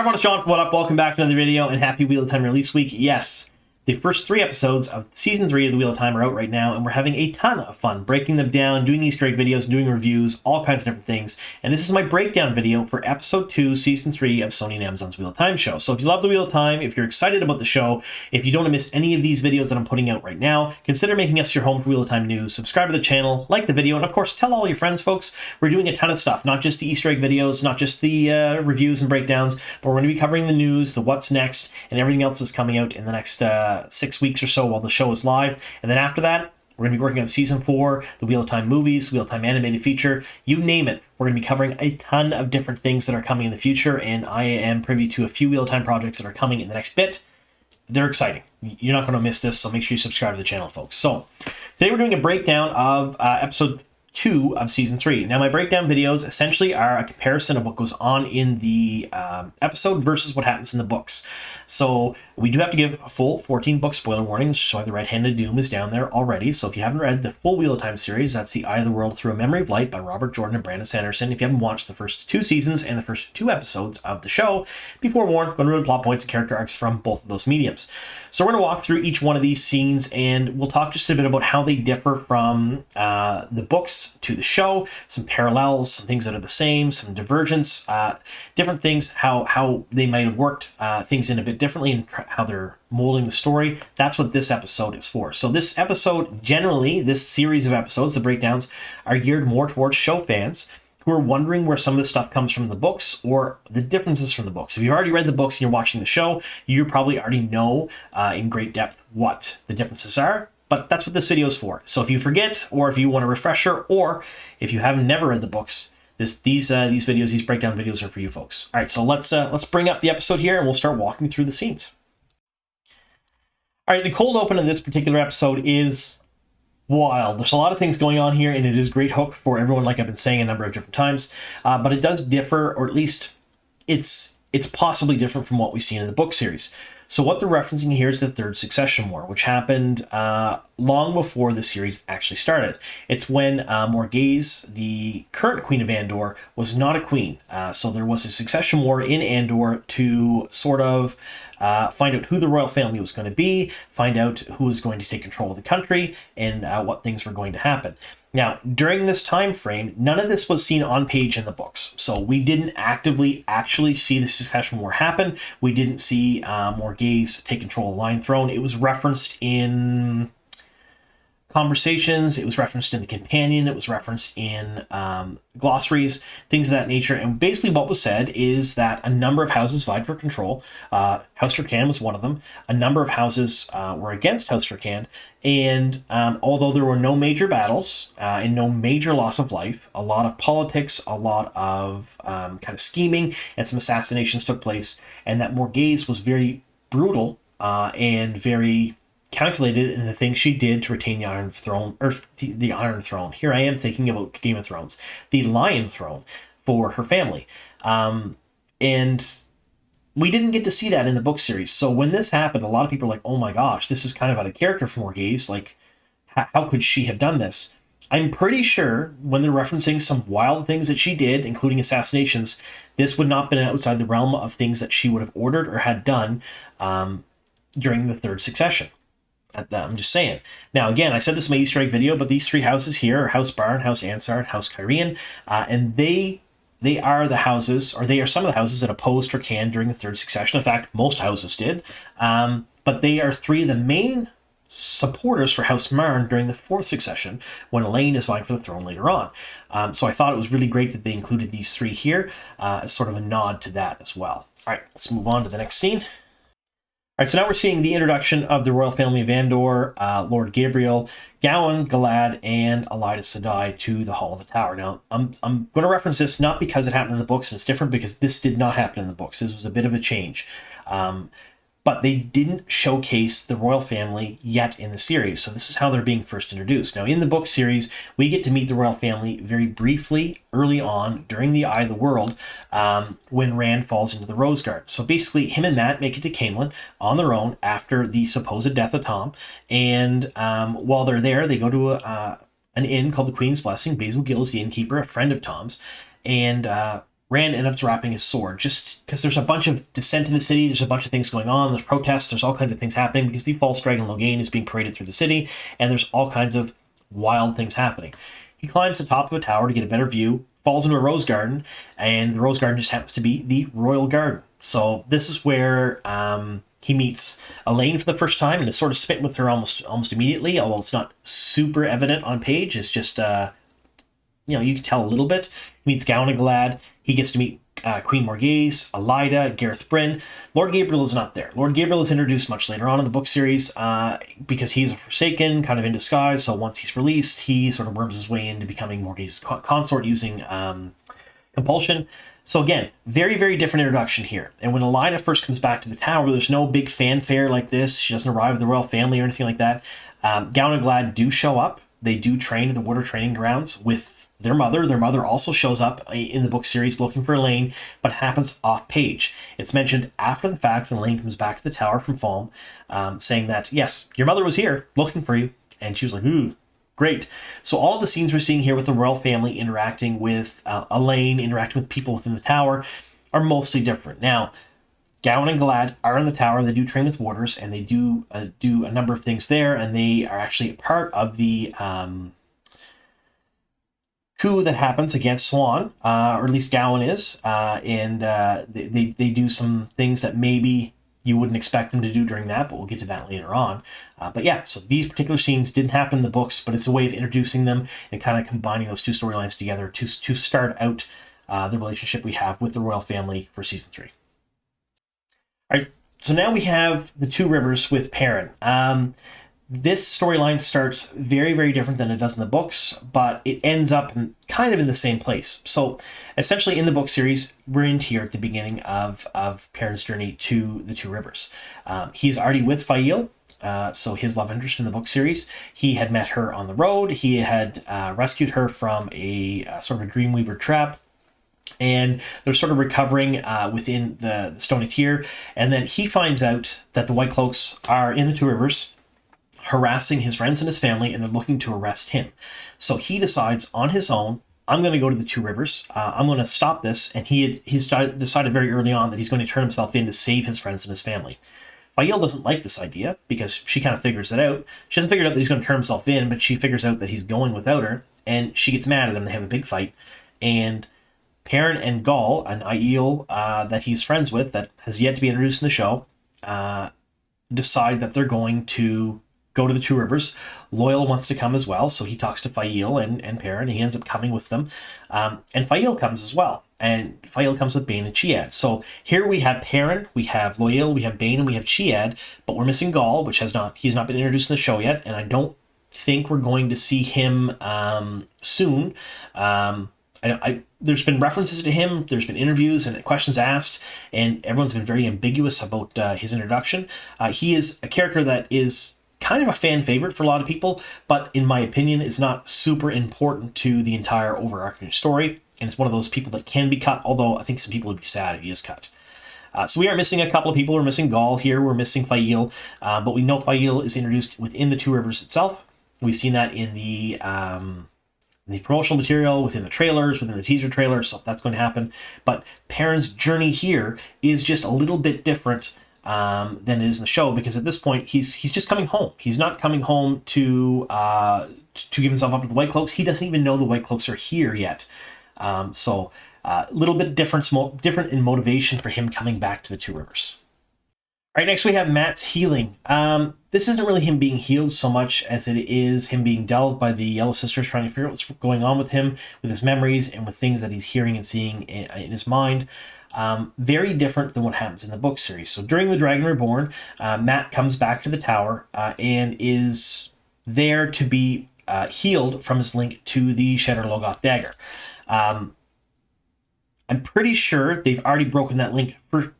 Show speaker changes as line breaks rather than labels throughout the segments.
everyone, it's John from What Up. Welcome back to another video and happy Wheel of Time release week. Yes, the first 3 episodes of Season 3 of the Wheel of Time are out right now, and we're having a ton of fun breaking them down, doing Easter egg videos, doing reviews, all kinds of different things. And this is my breakdown video for Episode 2, Season 3 of Sony and Amazon's Wheel of Time show. So if you love the Wheel of Time, if you're excited about the show, if you don't want to miss any of these videos that I'm putting out right now, consider making us your home for Wheel of Time news, subscribe to the channel, like the video, and of course, tell all your friends, folks. We're doing a ton of stuff, not just the Easter egg videos, not just the reviews and breakdowns, but we're going to be covering the news, the what's next, and everything else that's coming out in the next 6 weeks or so while the show is live. And then after that, we're going to be working on Season 4, the Wheel of Time movies, Wheel of Time animated feature, you name it. We're going to be covering a ton of different things that are coming in the future, and I am privy to a few Wheel of Time projects that are coming in the next bit. They're exciting. You're not going to miss this, so make sure you subscribe to the channel, folks. So, today we're doing a breakdown of Episode 2 of Season 3. Now, my breakdown videos essentially are a comparison of what goes on in the episode versus what happens in the books. So we do have to give a full 14-book spoiler warning. This is why the Red Hand of Doom is down there already. So if you haven't read the full Wheel of Time series, that's The Eye of the World Through a Memory of Light by Robert Jordan and Brandon Sanderson. If you haven't watched the first 2 seasons and the first 2 episodes of the show, be forewarned, going to ruin plot points and character arcs from both of those mediums. So we're going to walk through each one of these scenes, and we'll talk just a bit about how they differ from the books to the show, some parallels, some things that are the same, some divergence, different things, how they might have worked things in a bit differently and how they're molding the story. That's what this episode is for. So this episode, generally, this series of episodes, the breakdowns, are geared more towards show fans who are wondering where some of this stuff comes from the books or the differences from the books. If you've already read the books and you're watching the show, you probably already know in great depth what the differences are. But that's what this video is for. So if you forget, or if you want a refresher, or if you haven't never read the books, these videos, these breakdown videos are for you folks. All right, so let's bring up the episode here, and we'll start walking through the scenes. All right, the cold open of this particular episode is wild. There's a lot of things going on here, and it is a great hook for everyone, like I've been saying a number of different times. But it does differ, or at least it's possibly different from what we see in the book series. So what they're referencing here is the Third Succession War, which happened long before the series actually started. It's when Morgase, the current Queen of Andor, was not a queen. So there was a succession war in Andor to sort of find out who the royal family was going to be, find out who was going to take control of the country, and what things were going to happen. Now, during this time frame, none of this was seen on page in the books. So we didn't actively actually see the succession war happen. We didn't see Morgase take control of the Lion Throne. It was referenced in conversations, it was referenced in the companion, it was referenced in glossaries, things of that nature. And basically what was said is that a number of houses vied for control. House Trakand was one of them. A number of houses were against House Trakand. And although there were no major battles and no major loss of life, a lot of politics, a lot of kind of scheming, and some assassinations took place. And that Morgase was very brutal and very calculated in the things she did to retain the Iron Throne, or the Iron Throne. Here I am thinking about Game of Thrones, the Lion Throne for her family. And we didn't get to see that in the book series. So when this happened, a lot of people are like, oh my gosh, this is kind of out of character for Morgase. Like, how could she have done this? I'm pretty sure when they're referencing some wild things that she did, including assassinations, this would not have been outside the realm of things that she would have ordered or had done during the Third Succession. I'm just saying. Now, again, I said this in my Easter egg video, but these 3 houses here are House Barn, House Ansar, and House Kyrian, and they are the houses, or they are some of the houses that opposed Trakand during the Third Succession. In fact, most houses did. But they are 3 of the main supporters for House Marn during the Fourth Succession, when Elaine is vying for the throne later on. So I thought it was really great that they included these 3 here as sort of a nod to that as well. All right, let's move on to the next scene. All right, so now we're seeing the introduction of the royal family of Andor, Lord Gabriel, Gawyn, Galad, and Elaida Sedai to the Hall of the Tower. Now, I'm going to reference this not because it happened in the books, and it's different because this did not happen in the books. This was a bit of a change. But they didn't showcase the royal family yet in the series. So this is how they're being first introduced. Now, in the book series, we get to meet the royal family very briefly early on during the Eye of the World when Rand falls into the Rose Guard. So basically, him and Mat make it to Caemlyn on their own after the supposed death of Tom. And while they're there, they go to an inn called the Queen's Blessing. Basil Gill is the innkeeper, a friend of Tom's. And Rand ends up dropping his sword just because there's a bunch of dissent in the city. There's a bunch of things going on. There's protests. There's all kinds of things happening because the false dragon Logain is being paraded through the city, and there's all kinds of wild things happening. He climbs to the top of a tower to get a better view, falls into a rose garden, and the rose garden just happens to be the royal garden. So this is where he meets Elaine for the first time and is sort of smitten with her almost immediately, although it's not super evident on page. It's just, you can tell a little bit. He meets Gawyn and Galad. He gets to meet Queen Morgase, Elida, Gareth Bryn. Lord Gabriel is not there. Lord Gabriel is introduced much later on in the book series because he's a Forsaken, kind of in disguise. So once he's released, he sort of worms his way into becoming Morgase's consort using compulsion. So again, very, very different introduction here. And when Elida first comes back to the tower, there's no big fanfare like this. She doesn't arrive with the royal family or anything like that. Gawyn and Galad do show up. They do train at the water training grounds with their mother. Their mother also shows up in the book series looking for Elaine, but happens off page. It's mentioned after the fact, and Elaine comes back to the tower from Falm, saying that, yes, your mother was here looking for you. And she was like, ooh, great. So all of the scenes we're seeing here with the royal family interacting with Elaine, interacting with people within the tower, are mostly different. Now, Gawyn and Galad are in the tower. They do train with warders, and they do a number of things there, and they are actually a part of the coup that happens against Swan, or at least Gawyn is, and they do some things that maybe you wouldn't expect them to do during that, but we'll get to that later on. But yeah, so these particular scenes didn't happen in the books, but it's a way of introducing them and kind of combining those two storylines together to start out the relationship we have with the royal family for season 3. All right, so now we have the Two Rivers with Perrin. This storyline starts very, very different than it does in the books, but it ends up kind of in the same place. So essentially in the book series, we're in here at the beginning of Perrin's journey to the Two Rivers. He's already with Aiel, so his love interest in the book series. He had met her on the road. He had rescued her from a sort of a Dreamweaver trap. And they're sort of recovering within the Stony Tier. And then he finds out that the White Cloaks are in the Two Rivers, harassing his friends and his family, and they're looking to arrest him. So he decides on his own, I'm going to go to the Two Rivers. I'm going to stop this. And he's decided very early on that he's going to turn himself in to save his friends and his family. Aiel doesn't like this idea because she kind of figures it out. She hasn't figured out that he's going to turn himself in, but she figures out that he's going without her, and she gets mad at him. They have a big fight, and Perrin and Gaul, an Aiel that he's friends with, that has yet to be introduced in the show, decide that they're going to go to the Two Rivers. Loyal wants to come as well, so he talks to Aiel and Perrin, and he ends up coming with them. And Aiel comes as well, and Aiel comes with Bane and Chiad. So here we have Perrin, we have Loyal, we have Bane, and we have Chiad, but we're missing Gaul, which he's not been introduced in the show yet, and I don't think we're going to see him soon. There's been references to him, there's been interviews and questions asked, and everyone's been very ambiguous about his introduction. He is a character that is kind of a fan favorite for a lot of people, but in my opinion is not super important to the entire overarching story, and it's one of those people that can be cut, although I think some people would be sad if he is cut. So we are missing a couple of people. We're missing Gaul here, we're missing Aiel, but we know Aiel is introduced within the Two Rivers itself. We've seen that in the promotional material, within the trailers, within the teaser trailer, so that's going to happen. But Perrin's journey here is just a little bit different than it is in the show, because at this point he's just coming home. He's not coming home to give himself up to the White Cloaks. He doesn't even know the White Cloaks are here yet. So a little bit different in motivation for him coming back to the Two Rivers. All right, next we have Mat's healing. This isn't really him being healed so much as it is him being delved by the Yellow Sisters, trying to figure out what's going on with him, with his memories, and with things that he's hearing and seeing in his mind. Very different than what happens in the book series. So during The Dragon Reborn, Mat comes back to the tower and is there to be healed from his link to the Shedder Logoth dagger. I'm pretty sure they've already broken that link for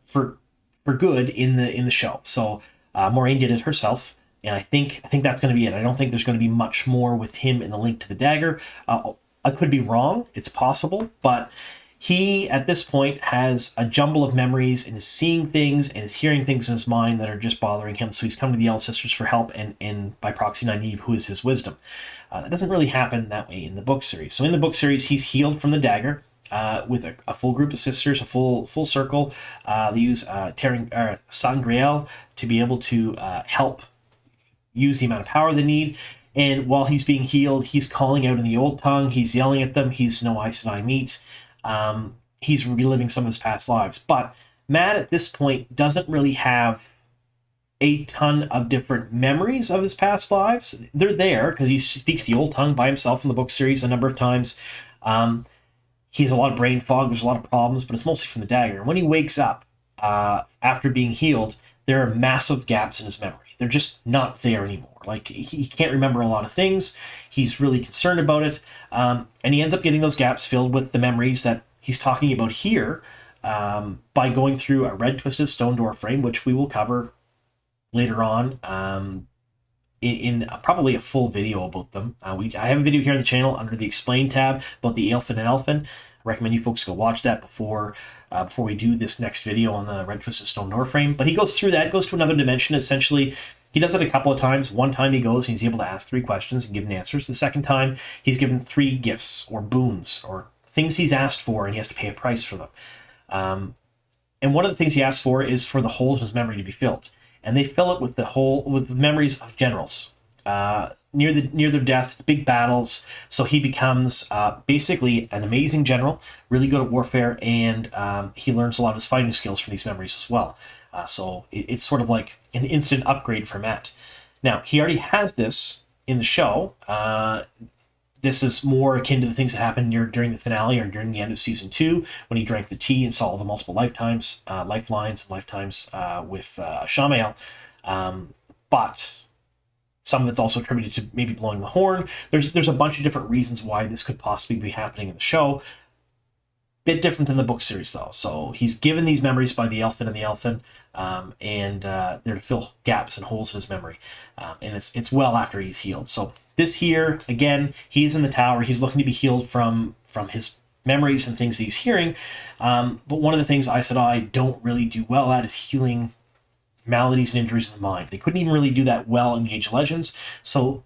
good in the show. So Moiraine did it herself, and I think that's going to be it. I don't think there's going to be much more with him in the link to the dagger. I could be wrong. It's possible, but he, at this point, has a jumble of memories and is seeing things and is hearing things in his mind that are just bothering him. So he's come to the Yellow Sisters for help, and by proxy Nynaeve, who is his wisdom. That doesn't really happen that way in the book series. So in the book series, he's healed from the dagger. with a full group of sisters, a full circle. They use Sangreal to be able to help use the amount of power they need. And while he's being healed, he's calling out in the old tongue. He's yelling at them. He's no Aes Sedai meat. He's reliving some of his past lives. But Matt, at this point, doesn't really have a ton of different memories of his past lives. They're there because he speaks the old tongue by himself in the book series a number of times. He has a lot of brain fog. There's a lot of problems, but it's mostly from the dagger. And when he wakes up after being healed, there are massive gaps in his memory. They're just not there anymore. Like, he can't remember a lot of things. He's really concerned about it. And he ends up getting those gaps filled with the memories that he's talking about here by going through a red twisted stone door frame, which we will cover later on in probably a full video about them. I have a video here on the channel under the Explain tab about the Aelfin and Elfin. I recommend you folks go watch that before we do this next video on the red twisted stone door frame. But he goes through that, goes to another dimension. Essentially, he does it a couple of times. One time he goes and he's able to ask 3 questions and give answers. The second time, he's given 3 gifts or boons or things he's asked for, and he has to pay a price for them. And one of the things he asks for is for the holes in his memory to be filled. And they fill it with memories of generals near their death, big battles. So he becomes basically an amazing general, really good at warfare, and he learns a lot of his fighting skills from these memories as well. So it's sort of like an instant upgrade for Matt. Now, he already has this in the show. This is more akin to the things that happened during the finale or during the end of season 2, when he drank the tea and saw all the multiple lifelines with Shamael. But some of it's also attributed to maybe blowing the horn. There's a bunch of different reasons why this could possibly be happening in the show. Bit different than the book series, though. So he's given these memories by the Elfin and the Elfin, and they're to fill gaps and holes in his memory. And it's well after he's healed. So this here, again, he's in the tower. He's looking to be healed from his memories and things that he's hearing. But one of the things Aes Sedai don't really do well at is healing maladies and injuries of the mind. They couldn't even really do that well in the Age of Legends. So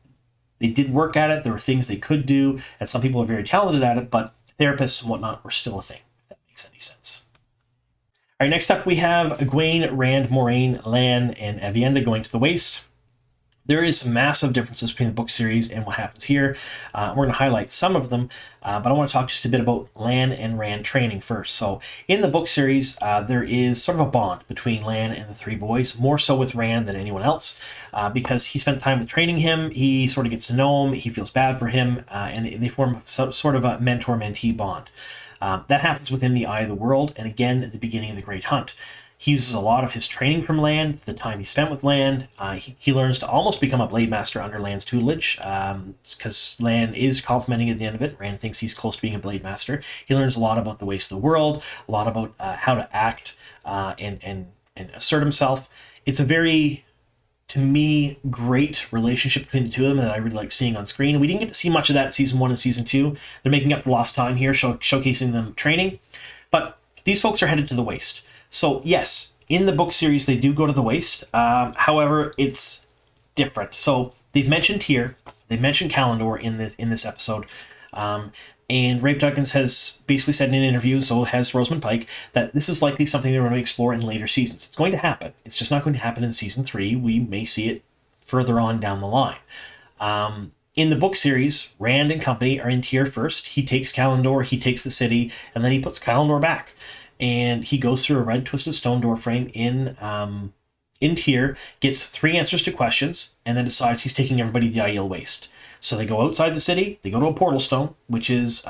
they did work at it. There were things they could do, and some people are very talented at it, but therapists and whatnot were still a thing, if that makes any sense. All right, next up we have Egwene, Rand, Moiraine, Lan, and Aviendha going to the Waste. There is some massive differences between the book series and what happens here. We're going to highlight some of them, but I want to talk just a bit about Lan and Rand training first. So in the book series, there is sort of a bond between Lan and the 3 boys, more so with Rand than anyone else, because he spent time with training him. He sort of gets to know him. He feels bad for him, and they form sort of a mentor-mentee bond. That happens within the Eye of the World, and again at the beginning of the Great Hunt. He uses a lot of his training from Lan, the time he spent with Lan. He learns to almost become a blade master under Lan's tutelage, because Lan is complimenting at the end of it. Rand thinks he's close to being a blade master. He learns a lot about the waste of the world, a lot about how to act and assert himself. It's a very, to me, great relationship between the two of them that I really like seeing on screen. We didn't get to see much of that in season 1 and season 2. They're making up for lost time here, showcasing them training. But these folks are headed to the Waste. So yes, in the book series, they do go to the Waste. However, it's different. So they've mentioned Callandor in this episode. And Rafe Duggins has basically said in an interview, so has Rosamund Pike, that this is likely something they're going to explore in later seasons. It's going to happen. It's just not going to happen in season 3. We may see it further on down the line. In the book series, Rand and company are in Tyr first. He takes Callandor, he takes the city, and then he puts Callandor back. And he goes through a red twisted stone door frame in Tyr, gets 3 answers to questions, and then decides he's taking everybody to the Aiel Waste. So they go outside the city, they go to a portal stone, which is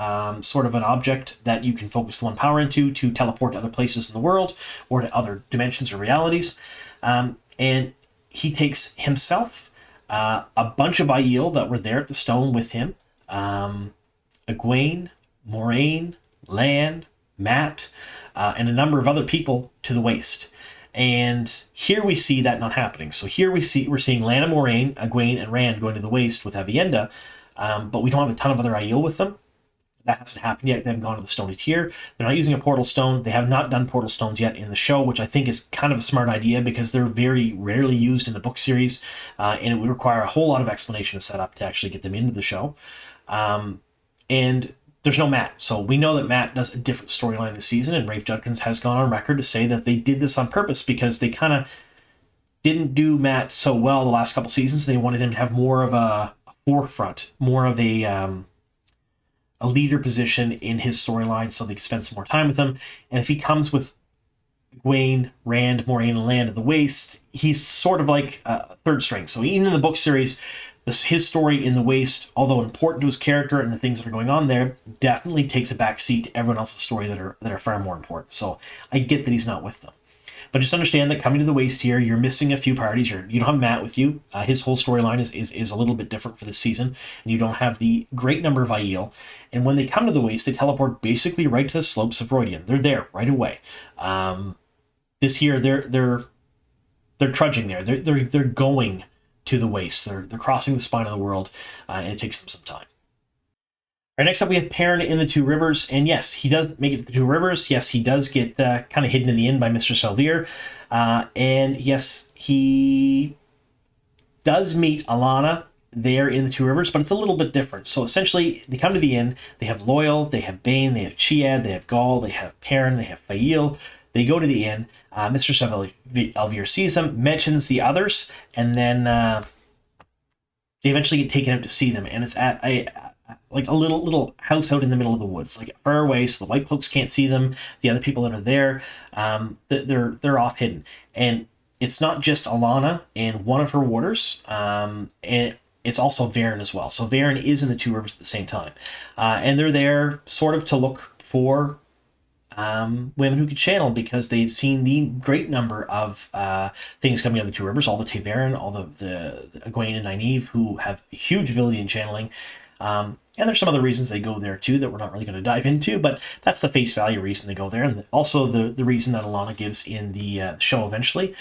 sort of an object that you can focus the 1 power into to teleport to other places in the world or to other dimensions or realities. And he takes himself, a bunch of Aiel that were there at the stone with him, Egwene, Moiraine, Lan, Matt, and a number of other people to the Waste. And here we see that not happening. So here we're seeing Lan and Moiraine, Egwene, and Rand going to the Waste with Aviendha, but we don't have a ton of other Aiel with them. That hasn't happened yet. They haven't gone to the Stony Tier. They're not using a portal stone. They have not done portal stones yet in the show, which I think is kind of a smart idea because they're very rarely used in the book series, and it would require a whole lot of explanation to set up to actually get them into the show. And there's no Matt. So we know that Matt does a different storyline this season, and Rafe Judkins has gone on record to say that they did this on purpose because they kind of didn't do Matt so well the last couple seasons. They wanted him to have more of a forefront, more of a leader position in his storyline so they could spend some more time with him. And if he comes with Egwene, Rand, Moiraine, and Land of the Waste, he's sort of like third string. So even in the book series, his story in the Waste, although important to his character and the things that are going on there, definitely takes a back seat to everyone else's story that are far more important. So I get that he's not with them. But just understand that coming to the Waste here, you're missing a few parties. You don't have Matt with you. His whole storyline is a little bit different for this season. And you don't have the great number of Aiel. And when they come to the Waste, they teleport basically right to the slopes of Rhuidean. They're there right away. This year, they're trudging there. They're going to the Waste. They're crossing the spine of the world, and it takes them some time. All right, next up we have Perrin in the Two Rivers, and yes, he does make it to the Two Rivers. Yes, he does get kind of hidden in the inn by Mr. Salvier, and yes, he does meet Alana there in the Two Rivers, but it's a little bit different. So essentially, they come to the inn, they have Loyal, they have Bane, they have Chiad, they have Gaul, they have Perrin, they have Aiel. They go to the inn, Mr. Salvier sees them, mentions the others, and then they eventually get taken out to see them, and it's at a little house out in the middle of the woods, like far away, so the White Cloaks can't see them. The other people that are there, they're off hidden, and it's not just Alana and one of her warders, and it's also Varen as well. So Varen is in the Two Rivers at the same time, and they're there sort of to look for women who could channel, because they'd seen the great number of things coming out of the Two Rivers, all the Ta'Veren, all the Egwene and Nynaeve, who have a huge ability in channeling. And there's some other reasons they go there too that we're not really going to dive into, but that's the face value reason they go there, and also the reason that Alana gives in the show eventually.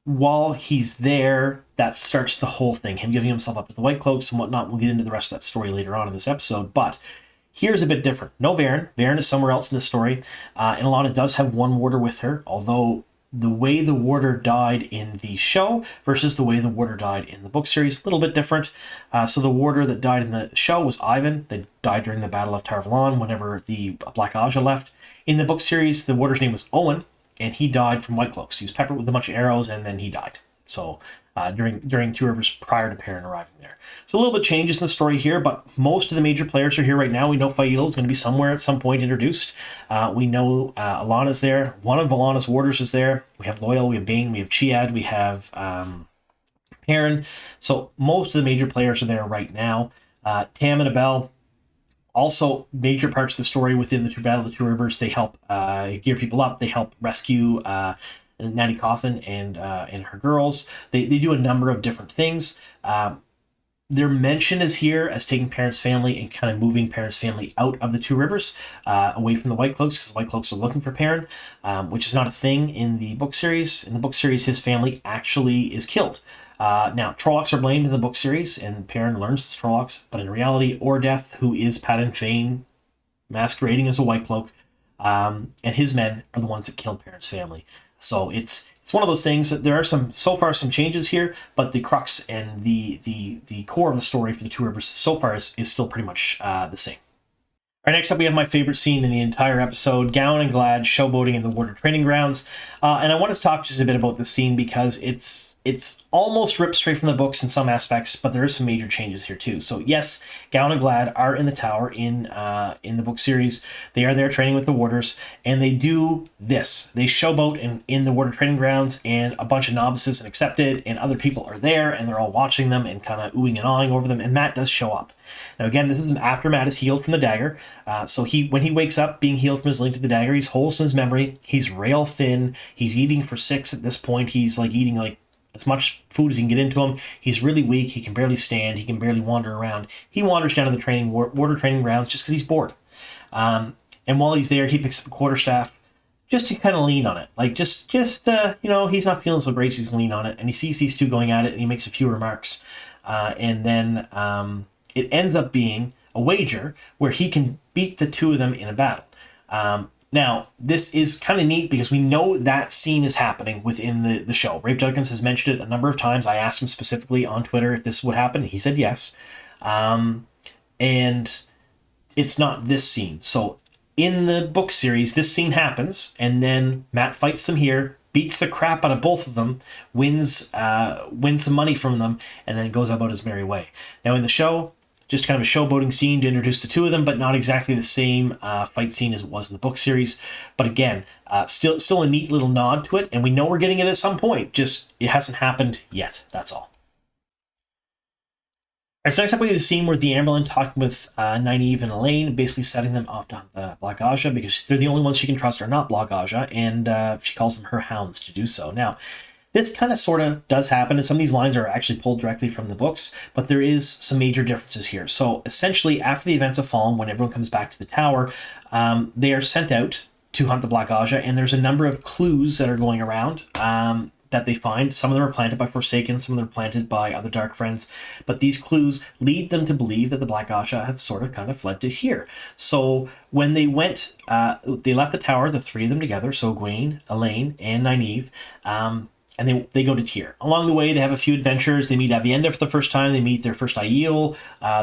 While he's there, that starts the whole thing, him giving himself up to the White Cloaks and whatnot. We'll get into the rest of that story later on in this episode, but here's a bit different. No Varen. Varen is somewhere else in the story, and Alana does have one warder with her, although the way the warder died in the show versus the way the warder died in the book series, a little bit different. So the warder that died in the show was Ivan, that died during the Battle of Tar-Valon whenever the Black Aja left. In the book series, the warder's name was Owen, and he died from White Cloaks. He was peppered with a bunch of arrows, and then he died. So during Two Rivers prior to Perrin arriving there. So a little bit changes in the story here, but most of the major players are here right now. We know Aiel is going to be somewhere at some point introduced. We know Alana's there. One of Alana's warders is there. We have Loyal, we have Bane, we have Chiad, we have Perrin. So most of the major players are there right now. Tam and Abel, also major parts of the story within the Battle of the Two Rivers. They help gear people up. They help rescue Natty Coffin and her girls. They do a number of different things. Their mention is here as taking Perrin's family and kind of moving Perrin's family out of the Two Rivers, away from the White Cloaks, because the White Cloaks are looking for Perrin, which is not a thing in the book series. In the book series, his family actually is killed. Now, Trollocs are blamed in the book series, and Perrin learns it's Trollocs, but in reality, Ordeth, who is Padan Fain masquerading as a White Cloak, and his men are the ones that killed Perrin's family. So it's one of those things that there are some changes here, but the crux and the core of the story for the Two Rivers so far is still pretty much the same. All right, next up we have my favorite scene in the entire episode, Gawyn and Galad showboating in the Warder training grounds. And I want to talk just a bit about this scene because it's almost ripped straight from the books in some aspects, but there are some major changes here too. So yes, Gawyn and Galad are in the tower in the book series. They are there training with the Warders, and they do this. They showboat in the Warder training grounds, and a bunch of novices and accepted and other people are there, and they're all watching them and kind of oohing and awing over them, and Matt does show up. Now again, this is after Matt is healed from the dagger. So when he wakes up being healed from his link to the dagger, he's whole in his memory. He's rail thin. He's eating for 6 at this point. He's like eating like as much food as he can get into him. He's really weak. He can barely stand. He can barely wander around. He wanders down to the warder training grounds just because he's bored. And while he's there, he picks up a quarterstaff just to kind of lean on it. Like just he's not feeling so great, so he's lean on it. And he sees these two going at it, and he makes a few remarks. And then it ends up being a wager where he can beat the two of them in a battle. Now, this is kind of neat because we know that scene is happening within the show. Rafe Judkins has mentioned it a number of times. I asked him specifically on Twitter if this would happen. He said yes. And it's not this scene. So in the book series, this scene happens, and then Matt fights them here, beats the crap out of both of them, wins some money from them, and then goes about his merry way. Now in the show, just kind of a showboating scene to introduce the two of them, but not exactly the same fight scene as it was in the book series. But again, still a neat little nod to it, and we know we're getting it at some point, just it hasn't happened yet, that's all. All right, so next up we have the scene where the Amberlin talking with Nynaeve and Elaine, basically setting them off to the Black Aja, because they're the only ones she can trust are not Black Aja, and she calls them her hounds to do so. Now, this kind of sort of does happen, and some of these lines are actually pulled directly from the books, but there is some major differences here. So essentially, after the events of Fallen, when everyone comes back to the tower, they are sent out to hunt the Black Aja, and there's a number of clues that are going around that they find. Some of them are planted by Forsaken, some of them are planted by other Dark Friends, but these clues lead them to believe that the Black Aja have sort of kind of fled to here. So when they went, they left the tower, the three of them together, so Gawyn, Elaine, and Nynaeve, and they go to Tyr. Along the way, they have a few adventures. They meet Aviendha for the first time. They meet their first Aiel.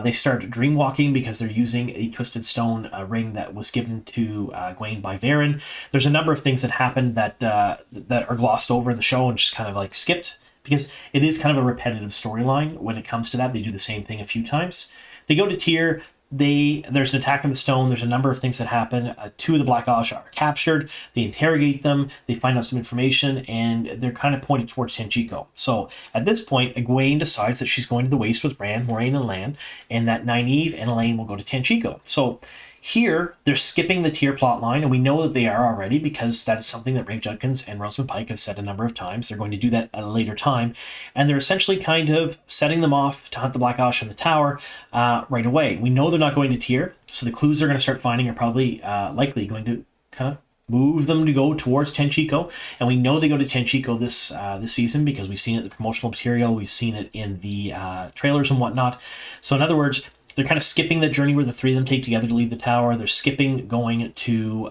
They start dream walking because they're using a Twisted Stone ring that was given to Gawyn by Perrin. There's a number of things that happen that are glossed over in the show and just kind of like skipped, because it is kind of a repetitive storyline when it comes to that. They do the same thing a few times. They go to Tyr. There's an attack on the stone. There's a number of things that happen. Two of the Black Aja are captured. They interrogate them. They find out some information, and they're kind of pointed towards Tenchiko. So at this point, Egwene decides that she's going to the Waste with Bran, Moraine, and Lan, and that Nynaeve and Elaine will go to Tenchiko. So here, they're skipping the Tyr plot line, and we know that they are already, because that's something that Rafe Judkins and Rosamund Pike have said a number of times. They're going to do that at a later time, and they're essentially kind of setting them off to hunt the Black Aja in the tower right away. We know they're not going to Tyr, so the clues they're going to start finding are probably likely going to kind of move them to go towards Tenchiko, and we know they go to Tenchiko this season because we've seen it in the promotional material, we've seen it in the trailers and whatnot. So in other words, they're kind of skipping the journey where the three of them take together to leave the tower. They're skipping going to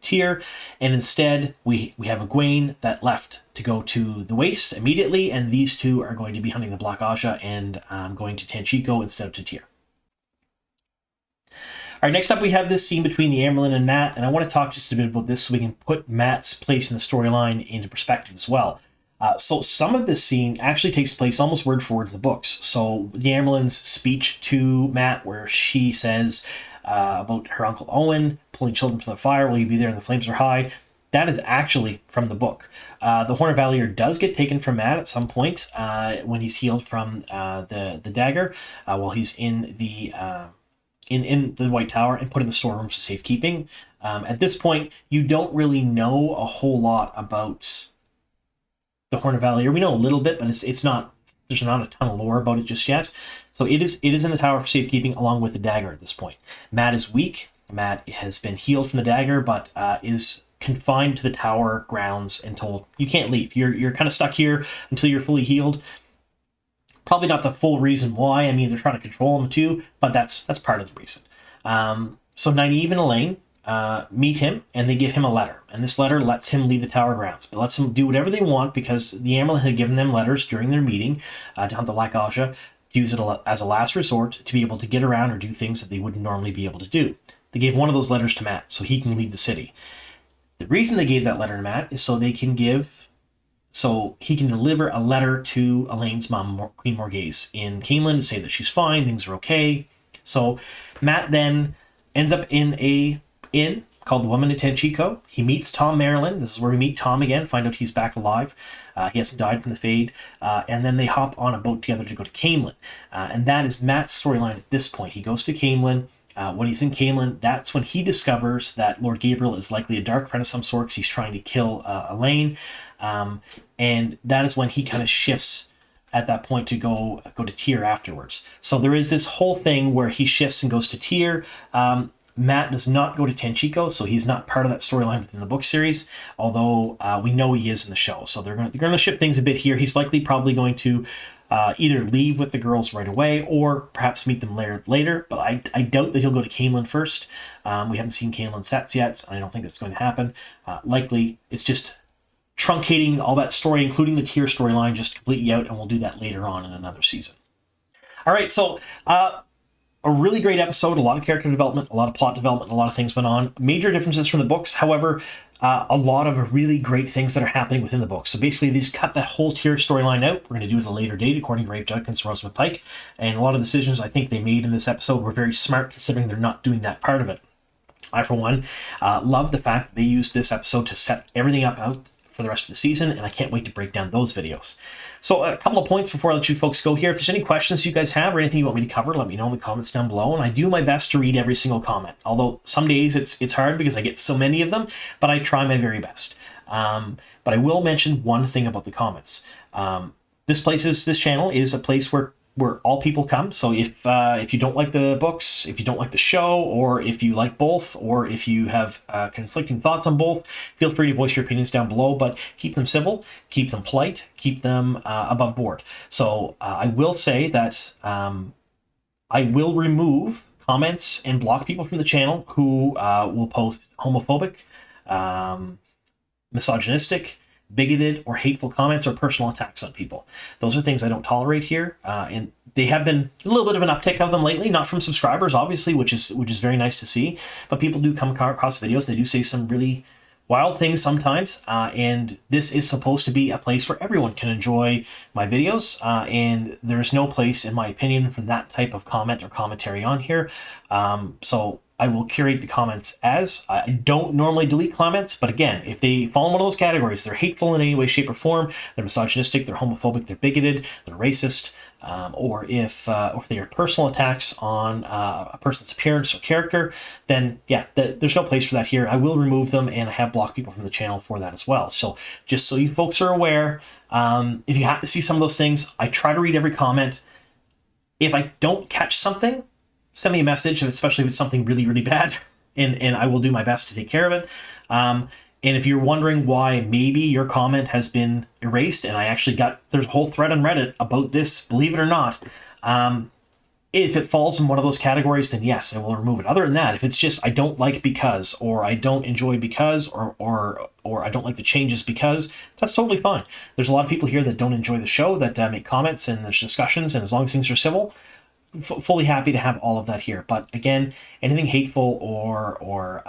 Tyr, and instead we have Egwene that left to go to the Waste immediately, and these two are going to be hunting the Black Aja and going to Tenchiko instead of to Tyr. All right, next up we have this scene between the Amberlin and Matt, and I want to talk just a bit about this so we can put Matt's place in the storyline into perspective as well. So some of this scene actually takes place almost word for word in the books. So the Amberlin's speech to Matt, where she says about her Uncle Owen pulling children from the fire, will you be there when the flames are high? That is actually from the book. The Horn of Valor does get taken from Matt at some point when he's healed from the dagger while he's in the White Tower and put in the storerooms for safekeeping. At this point, you don't really know a whole lot about the Horn of Valor. We know a little bit, but it's not. There's not a ton of lore about it just yet. So it is in the tower for safekeeping along with the dagger at this point. Matt is weak. Matt has been healed from the dagger, but is confined to the tower grounds and told you can't leave. You're kind of stuck here until you're fully healed. Probably not the full reason why. I mean, they're trying to control him too, but that's part of the reason. So Nynaeve and Elaine meet him, and they give him a letter. And this letter lets him leave the tower grounds, but lets him do whatever they want, because the Amberlin had given them letters during their meeting to hunt the Black Aja, to use it as a last resort to be able to get around or do things that they wouldn't normally be able to do. They gave one of those letters to Matt so he can leave the city. The reason they gave that letter to Matt is so he can deliver a letter to Elaine's mom, Queen Morghese, in Caemlyn to say that she's fine, things are okay. So Matt then ends up in a inn called the Woman of Tenchiko. He meets Tom Merrilin. This is where we meet Tom again, find out he's back alive. He hasn't died from the Fade. And then they hop on a boat together to go to Caemlyn. And that is Matt's storyline at this point. He goes to Caemlyn. When he's in Caemlyn, that's when he discovers that Lord Gabriel is likely a dark friend of some sort, because he's trying to kill Elaine. And that is when he kind of shifts at that point to go to Tyr afterwards. So there is this whole thing where he shifts and goes to Tyr. Matt does not go to Tenchiko, so he's not part of that storyline within the book series, although we know he is in the show. So they're going to shift things a bit here. He's probably going to either leave with the girls right away or perhaps meet them later, but I doubt that he'll go to Caemlyn first. We haven't seen Caemlyn sets yet, so I don't think that's going to happen. Likely, it's just truncating all that story, including the Tyr storyline, just completely out, and we'll do that later on in another season. All right, so a really great episode, a lot of character development, a lot of plot development, a lot of things went on. Major differences from the books, however, a lot of really great things that are happening within the books. So basically, they just cut that whole tier storyline out. We're going to do it at a later date, according to Rafe Judkins and Rosamund Pike. And a lot of decisions I think they made in this episode were very smart, considering they're not doing that part of it. I, for one, love the fact that they used this episode to set everything up out for the rest of the season, and I can't wait to break down those videos. So a couple of points before I let you folks go here. If there's any questions you guys have or anything you want me to cover, let me know in the comments down below, and I do my best to read every single comment. Although some days it's hard because I get so many of them, but I try my very best. But I will mention one thing about the comments. This channel is a place where all people come. So if you don't like the books, if you don't like the show, or if you like both, or if you have conflicting thoughts on both, feel free to voice your opinions down below, but keep them civil, keep them polite, keep them above board. So I will say that I will remove comments and block people from the channel who will post homophobic, misogynistic, bigoted or hateful comments or personal attacks on people. Those are things I don't tolerate here, and they have been a little bit of an uptick of them lately, not from subscribers, obviously, which is very nice to see, but people do come across videos. They do say some really wild things sometimes, and this is supposed to be a place where everyone can enjoy my videos, and there's no place, in my opinion, for that type of comment or commentary on here. So I will curate the comments as. I don't normally delete comments, but again, if they fall in one of those categories, they're hateful in any way, shape, or form, they're misogynistic, they're homophobic, they're bigoted, they're racist, or if they are personal attacks on a person's appearance or character, then yeah, there's no place for that here. I will remove them, and I have blocked people from the channel for that as well. So just so you folks are aware, if you happen to see some of those things, I try to read every comment. If I don't catch something, send me a message, especially if it's something really, really bad, and I will do my best to take care of it. And if you're wondering why maybe your comment has been erased, and there's a whole thread on Reddit about this, believe it or not, if it falls in one of those categories, then yes, I will remove it. Other than that, if it's just I don't like because, or I don't enjoy because, or I don't like the changes because, that's totally fine. There's a lot of people here that don't enjoy the show, that make comments, and there's discussions, and as long as things are civil, fully happy to have all of that here. But again, anything hateful or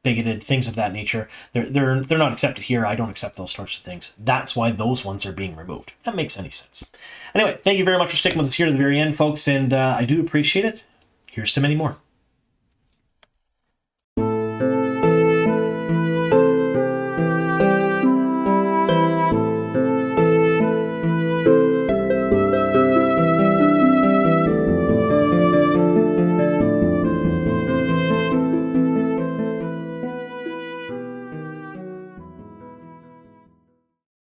bigoted, things of that nature, they're not accepted here. I don't accept those sorts of things. That's why those ones are being removed. If that makes any sense. Anyway, thank you very much for sticking with us here to the very end, folks, and I do appreciate it. Here's to many more.